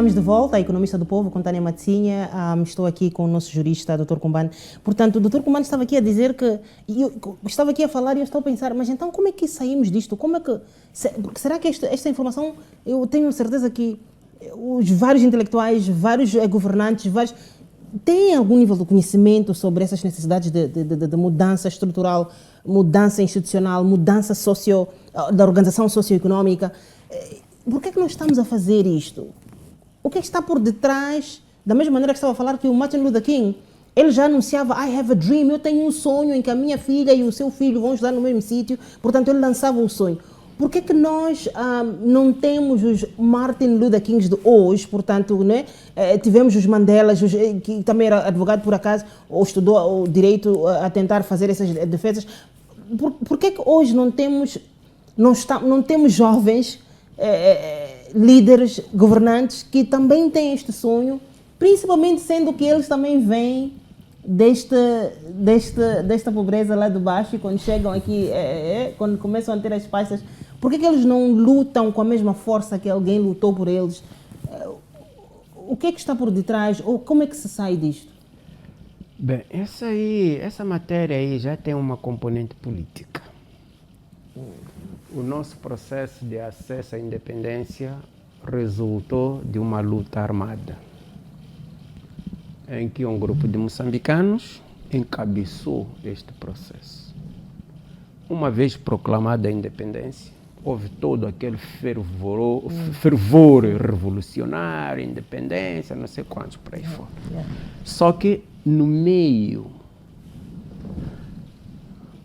estamos de volta, a Economista do Povo, com Tânia Matsinha. Estou aqui com o nosso jurista, Dr. Kumbane. Portanto, o Dr. Kumbane estava aqui a dizer que... Eu estava aqui a falar e eu estou a pensar, mas então como é que saímos disto? Como é que... Será que esta informação... Eu tenho certeza que os vários intelectuais, vários governantes, têm algum nível de conhecimento sobre essas necessidades de mudança estrutural, mudança institucional, mudança da organização socioeconómica. Por que é que nós estamos a fazer isto? O que é que está por detrás? Da mesma maneira que estava a falar que o Martin Luther King, ele já anunciava I have a dream, eu tenho um sonho em que a minha filha e o seu filho vão estudar no mesmo sítio, portanto ele lançava o sonho. Por que é que nós não temos os Martin Luther Kings de hoje, portanto, né? Tivemos os Mandelas, que também era advogado por acaso, ou estudou o direito a tentar fazer essas defesas. Por que é que hoje não temos jovens líderes, governantes que também têm este sonho, principalmente sendo que eles também vêm desta pobreza lá de baixo, e quando chegam aqui, quando começam a ter as pastas, por que eles não lutam com a mesma força que alguém lutou por eles? O que é que está por detrás, ou como é que se sai disto? Bem, essa matéria aí já tem uma componente política. O nosso processo de acesso à independência resultou de uma luta armada, em que um grupo de moçambicanos encabeçou este processo. Uma vez proclamada a independência, houve todo aquele fervor revolucionário, independência, não sei quantos por aí fora. Só que no meio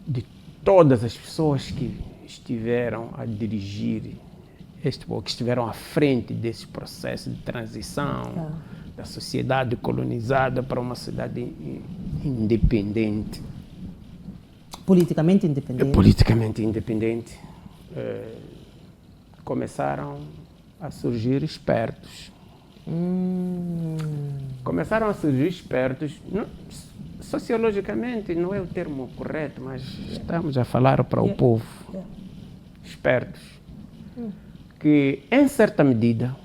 de todas as pessoas que estiveram a dirigir que estiveram à frente desse processo de transição da sociedade colonizada para uma sociedade independente. Politicamente independente? Politicamente independente. Começaram a surgir espertos. Começaram a surgir espertos. Sociologicamente não é o termo correto, mas estamos a falar para o povo. Espertos. Que, em certa medida,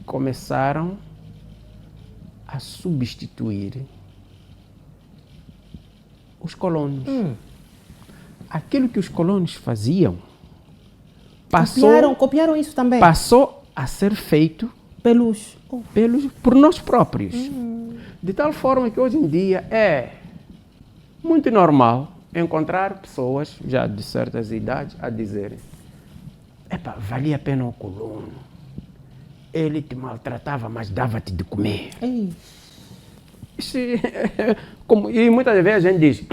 começaram a substituir os colonos. Aquilo que os colonos faziam copiaram isso também. Passou a ser feito por nós próprios. De tal forma que hoje em dia é muito normal encontrar pessoas já de certas idades a dizerem: valia a pena o colono. Ele te maltratava, mas dava-te de comer. E muitas vezes a gente diz,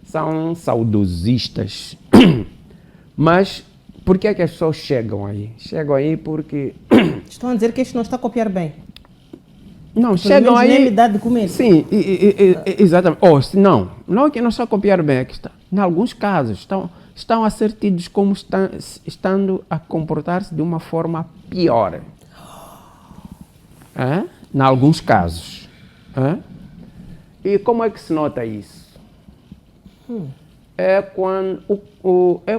são saudosistas. Mas por que é que as pessoas chegam aí? Chegam aí porque... Estão a dizer que isto não está a copiar bem. Não, chegam aí... Nem me dá de comer. Sim, exatamente. Não é que não está a copiar bem, é que está, em alguns casos estão a ser tidos como estando a comportar-se de uma forma pior. Em alguns casos. E como é que se nota isso? É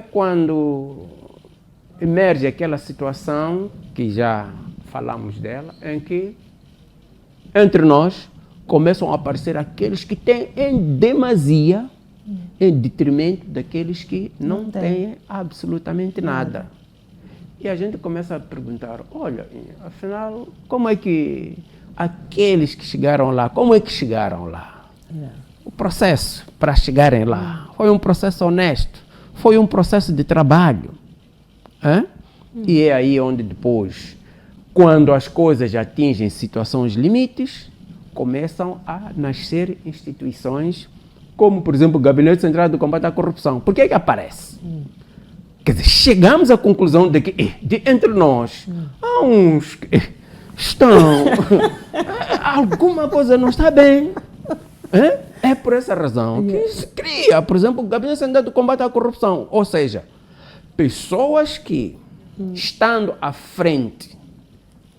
quando emerge aquela situação que já falamos dela, em que entre nós começam a aparecer aqueles que têm em demasia, em detrimento daqueles que não têm absolutamente nada. E a gente começa a perguntar, olha, afinal, como é que aqueles que chegaram lá, como é que chegaram lá? O processo para chegarem lá foi um processo honesto, foi um processo de trabalho. E é aí onde depois, quando as coisas atingem situações limites, começam a nascer instituições como, por exemplo, o Gabinete Central de Combate à Corrupção. Por que é que aparece? Quer dizer, chegamos à conclusão de que entre nós há uns que estão... alguma coisa não está bem. É por essa razão que se cria, por exemplo, o Gabinete Central de Combate à Corrupção. Ou seja, pessoas que, estando à frente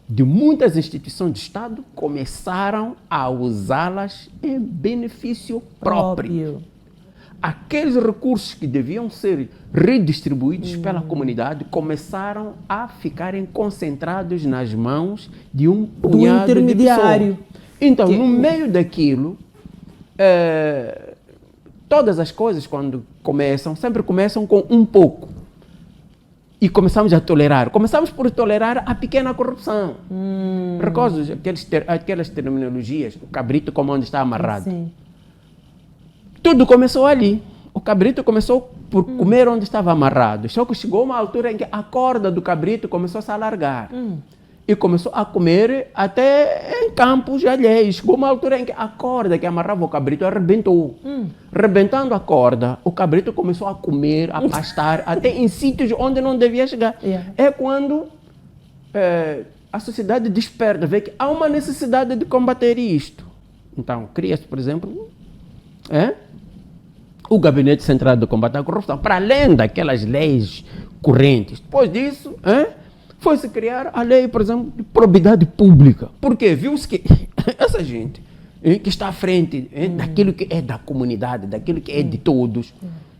de muitas instituições de Estado, começaram a usá-las em benefício próprio. aqueles recursos que deviam ser redistribuídos pela comunidade começaram a ficarem concentrados nas mãos de um punhado de intermediário. pessoas. Então, no meio daquilo, todas as coisas, quando começam, sempre começam com um pouco. E começamos a tolerar. Começamos por tolerar a pequena corrupção. Recordo aquelas terminologias, o cabrito como onde está amarrado. Sim. Tudo começou ali. O cabrito começou por comer onde estava amarrado. Só que chegou uma altura em que a corda do cabrito começou a se alargar. E começou a comer até em campos alheios. Chegou uma altura em que a corda que amarrava o cabrito arrebentou. Rebentando a corda, o cabrito começou a comer, a pastar, até em sítios onde não devia chegar. É quando a sociedade desperta, vê que há uma necessidade de combater isto. Então, cria-se, por exemplo, o Gabinete Central de Combate à Corrupção, para além daquelas leis correntes. Depois disso, foi-se criar a lei, por exemplo, de probidade pública. Por quê? Viu-se que essa gente que está à frente daquilo que é da comunidade, daquilo que é de todos,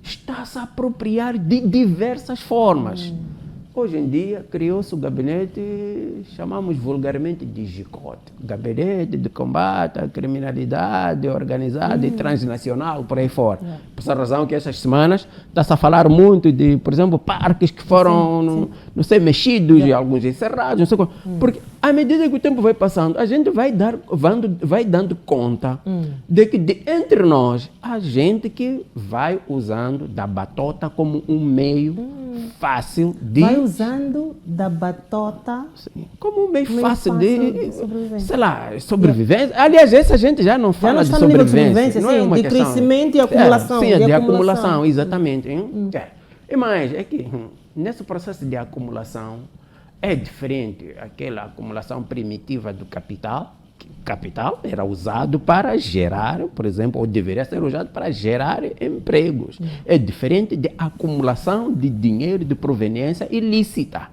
está a se apropriar de diversas formas. Hoje em dia, criou-se o gabinete, chamamos vulgarmente de GICOT, Gabinete de Combate à Criminalidade Organizada e Transnacional, por aí fora. Por essa razão que essas semanas está-se a falar muito de, por exemplo, parques que foram, não sei, mexidos e alguns encerrados, não sei como. Porque à medida que o tempo vai passando, a gente vai dando conta de que entre nós, há gente que vai usando da batota como um meio fácil de... Vai usando da batota... Sim, como um meio fácil de sobrevivência. Sei lá, sobrevivência. Aliás, essa gente já não fala de sobrevivência. Não é uma de questão crescimento e acumulação. Sim, de acumulação, exatamente. E mais, é que nesse processo de acumulação é diferente aquela acumulação primitiva do capital. O capital era usado para gerar, por exemplo, ou deveria ser usado para gerar empregos. É diferente de acumulação de dinheiro de proveniência ilícita.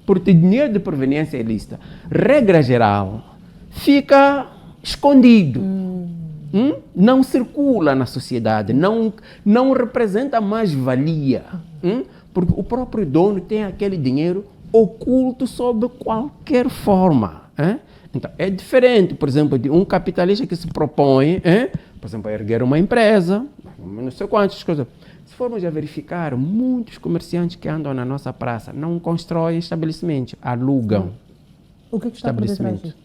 Porque dinheiro de proveniência ilícita, regra geral, fica escondido. Não circula na sociedade, não representa mais-valia. Porque o próprio dono tem aquele dinheiro oculto sob qualquer forma. Então, é diferente, por exemplo, de um capitalista que se propõe, por exemplo, a erguer uma empresa, não sei quantas coisas. Se formos a verificar, muitos comerciantes que andam na nossa praça não constroem estabelecimentos, alugam O que está por detrás disso?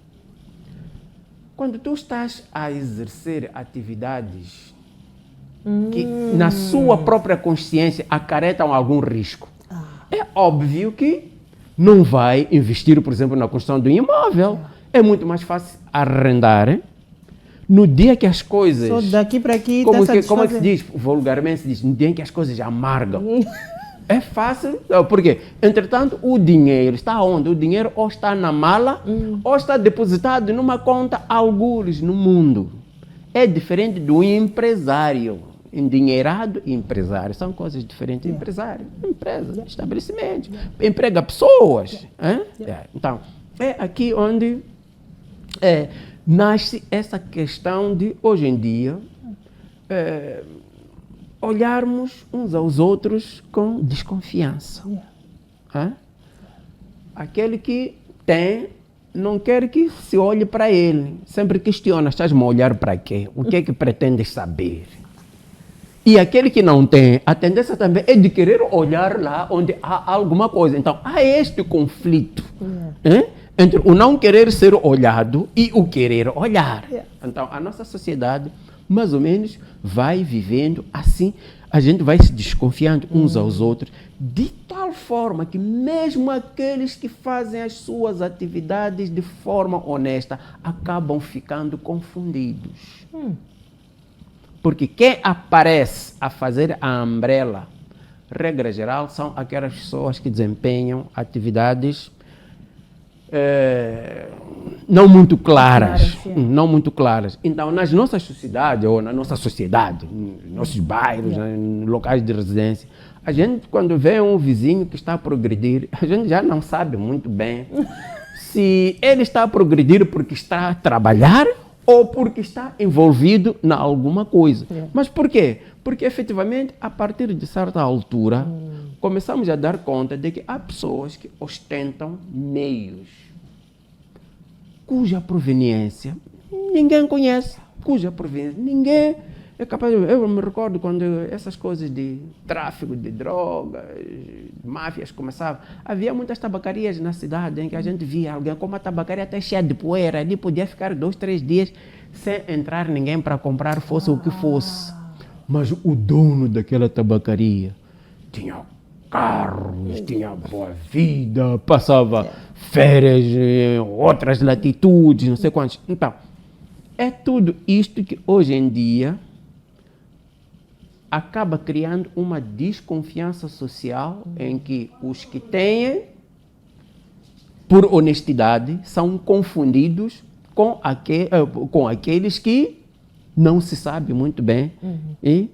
Quando tu estás a exercer atividades que na sua própria consciência acarretam algum risco, é óbvio que não vai investir, por exemplo, na construção de um imóvel. É muito mais fácil arrendar no dia que as coisas... Só daqui para aqui... Como é que se diz? Vulgarmente se diz, no dia em que as coisas amargam. É fácil, porque, entretanto, o dinheiro está onde? O dinheiro ou está na mala, ou está depositado numa conta algures no mundo. É diferente do empresário. Endinheirado e empresário são coisas diferentes. Empresário, empresa, estabelecimento, emprega pessoas. Então, é aqui onde nasce essa questão de, hoje em dia, olharmos uns aos outros com desconfiança. Aquele que tem, não quer que se olhe para ele. Sempre questiona, estás-me a olhar para quê? O que é que pretendes saber? E aquele que não tem, a tendência também é de querer olhar lá onde há alguma coisa. Então, há este conflito entre o não querer ser olhado e o querer olhar. Então, a nossa sociedade, mais ou menos, vai vivendo assim. A gente vai se desconfiando uns aos outros, de tal forma que mesmo aqueles que fazem as suas atividades de forma honesta acabam ficando confundidos. Porque quem aparece a fazer a umbrella, regra geral, são aquelas pessoas que desempenham atividades não muito claras. Não muito claras. Então, nas nossas sociedades, ou na nossa sociedade, nos nossos bairros, nos locais de residência, a gente, quando vê um vizinho que está a progredir, a gente já não sabe muito bem se ele está a progredir porque está a trabalhar ou porque está envolvido em alguma coisa. Mas por quê? Porque efetivamente, a partir de certa altura, começamos a dar conta de que há pessoas que ostentam meios cuja proveniência ninguém conhece, cuja proveniência ninguém é capaz de... Eu me recordo quando essas coisas de tráfico de drogas, máfias começavam, havia muitas tabacarias na cidade em que a gente via alguém com uma tabacaria até cheia de poeira, ali podia ficar 2, 3 dias sem entrar ninguém para comprar, fosse o que fosse. Mas o dono daquela tabacaria tinha carros, tinha boa vida, passava férias em outras latitudes, não sei quantos. Então, é tudo isto que hoje em dia acaba criando uma desconfiança social em que os que têm, por honestidade, são confundidos com aqueles que não se sabe muito bem e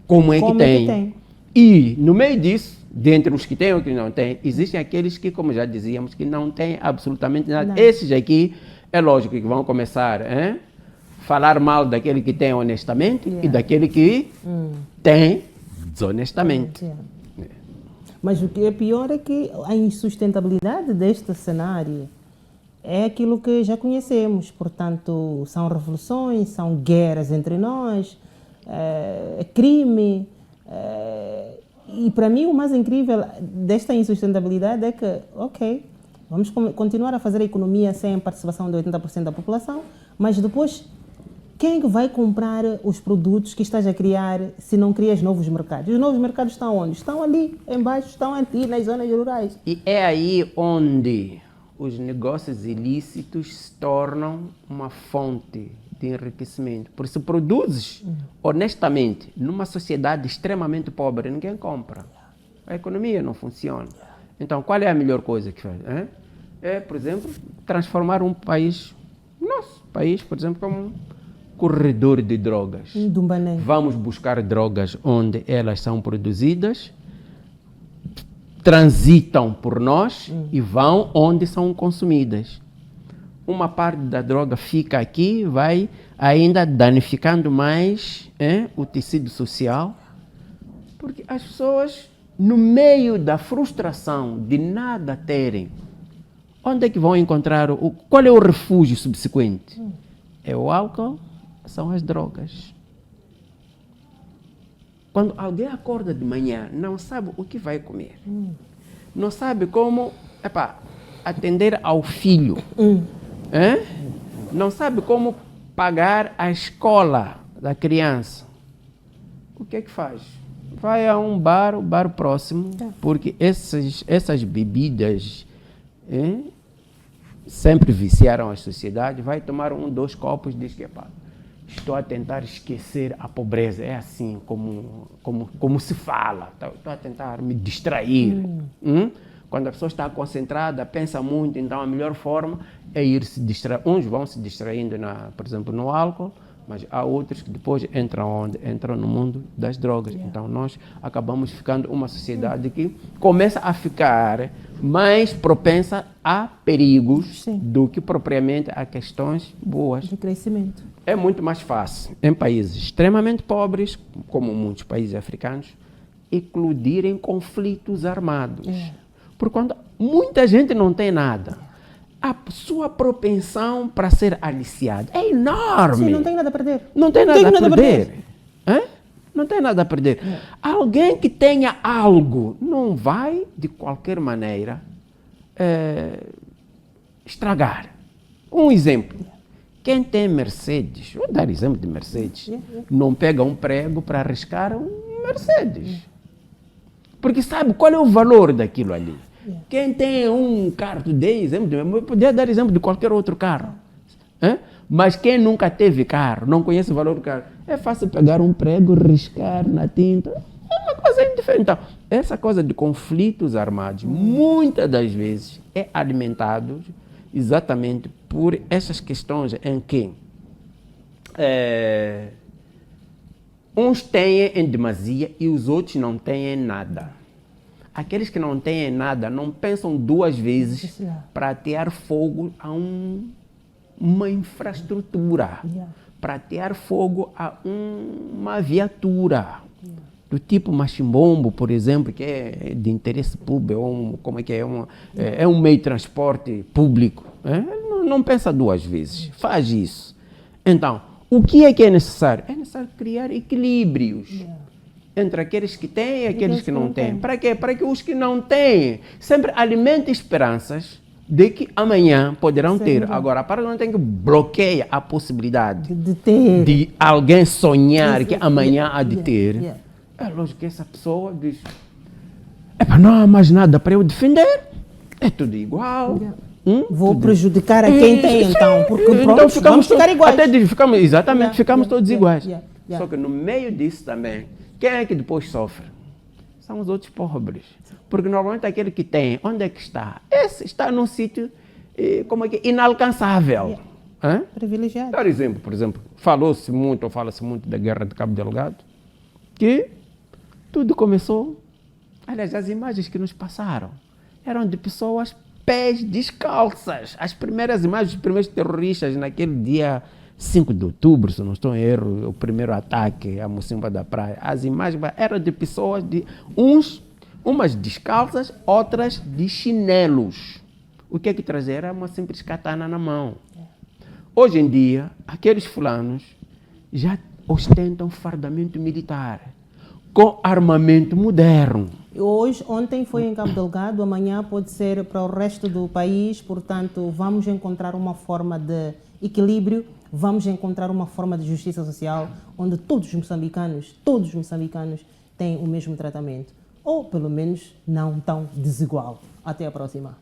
como é que tem. E no meio disso, dentre os que têm ou que não têm, existem aqueles que, como já dizíamos, que não têm absolutamente nada. Não. Esses aqui, é lógico que vão começar a falar mal daquele que tem honestamente e daquele que tem desonestamente. Mas o que é pior é que a insustentabilidade deste cenário é aquilo que já conhecemos. Portanto, são revoluções, são guerras entre nós, é crime. E para mim o mais incrível desta insustentabilidade é que, ok, vamos continuar a fazer a economia sem a participação de 80% da população, mas depois quem é que vai comprar os produtos que estás a criar se não crias novos mercados? Os novos mercados estão onde? Estão ali embaixo, estão aqui nas zonas rurais. E é aí onde os negócios ilícitos se tornam uma fonte de enriquecimento. Porque se produzes honestamente numa sociedade extremamente pobre, ninguém compra. A economia não funciona. Então, qual é a melhor coisa que faz? É, por exemplo, transformar um país, nosso país, por exemplo, como um corredor de drogas. Vamos buscar drogas onde elas são produzidas, transitam por nós e vão onde são consumidas. Uma parte da droga fica aqui, vai ainda danificando mais o tecido social, porque as pessoas, no meio da frustração de nada terem, onde é que vão encontrar, qual é o refúgio subsequente? É o álcool, são as drogas. Quando alguém acorda de manhã, não sabe o que vai comer, não sabe como atender ao filho, não sabe como pagar a escola da criança, o que é que faz? Vai a um bar, o bar próximo, porque essas bebidas sempre viciaram a sociedade, vai tomar 1, 2 copos e diz que estou a tentar esquecer a pobreza. É assim como se fala. Estou a tentar me distrair. Quando a pessoa está concentrada, pensa muito, então a melhor forma é ir se distrair. Uns vão se distraindo, por exemplo, no álcool, mas há outros que depois entram no mundo das drogas. Então nós acabamos ficando uma sociedade que começa a ficar mais propensa a perigos do que propriamente a questões boas. De crescimento. É muito mais fácil em países extremamente pobres, como muitos países africanos, eclodirem conflitos armados. Porque quando muita gente não tem nada, a sua propensão para ser aliciado é enorme. Sim, não tem nada a perder. Não tem nada a perder. Não tem nada a perder. Alguém que tenha algo não vai, de qualquer maneira, estragar. Um exemplo. Quem tem Mercedes, vou dar exemplo de Mercedes, não pega um prego para arriscar um Mercedes. Porque sabe qual é o valor daquilo ali. Quem tem um carro, dei exemplo, eu podia dar exemplo de qualquer outro carro. Mas quem nunca teve carro, não conhece o valor do carro, é fácil pegar um prego, riscar na tinta. É uma coisa indiferente. Então, essa coisa de conflitos armados, muitas das vezes, é alimentado exatamente por essas questões em que uns têm em demasia e os outros não têm nada. Aqueles que não têm nada não pensam 2 vezes para atear fogo a um uma infraestrutura para atear fogo a uma viatura do tipo machimbombo, por exemplo, que é de interesse público, como é que é, é um meio de transporte público. Não pensa duas vezes, faz isso. Então, o que é necessário? É necessário criar equilíbrios entre aqueles que têm e aqueles que não têm. Para quê? Para que os que não têm sempre alimentem esperanças de que amanhã poderão ter. Agora, para não tem que bloqueia a possibilidade de ter, de alguém sonhar que amanhã há de ter. É lógico que essa pessoa diz: não há mais nada para eu defender, é tudo igual. Vou prejudicar a quem tem, então, porque pronto, então vamos ficar iguais. Ficamos todos iguais. Só que no meio disso também, quem é que depois sofre? São os outros pobres. Porque normalmente aquele que tem, onde é que está? Esse está num sítio inalcançável. Privilegiado. Por exemplo, fala-se muito da guerra de Cabo Delgado, que tudo começou, aliás, as imagens que nos passaram eram de pessoas pés descalças. As primeiras imagens dos primeiros terroristas naquele dia 5 de outubro, se não estou em erro, o primeiro ataque à Mocimba da Praia, as imagens eram de pessoas, umas descalças, outras de chinelos. O que é que trazer? Era uma simples katana na mão. Hoje em dia, aqueles fulanos já ostentam fardamento militar, com armamento moderno. Ontem foi em Cabo Delgado, amanhã pode ser para o resto do país, portanto, vamos encontrar uma forma de equilíbrio, vamos encontrar uma forma de justiça social, onde todos os moçambicanos têm o mesmo tratamento, ou pelo menos não tão desigual. Até a próxima.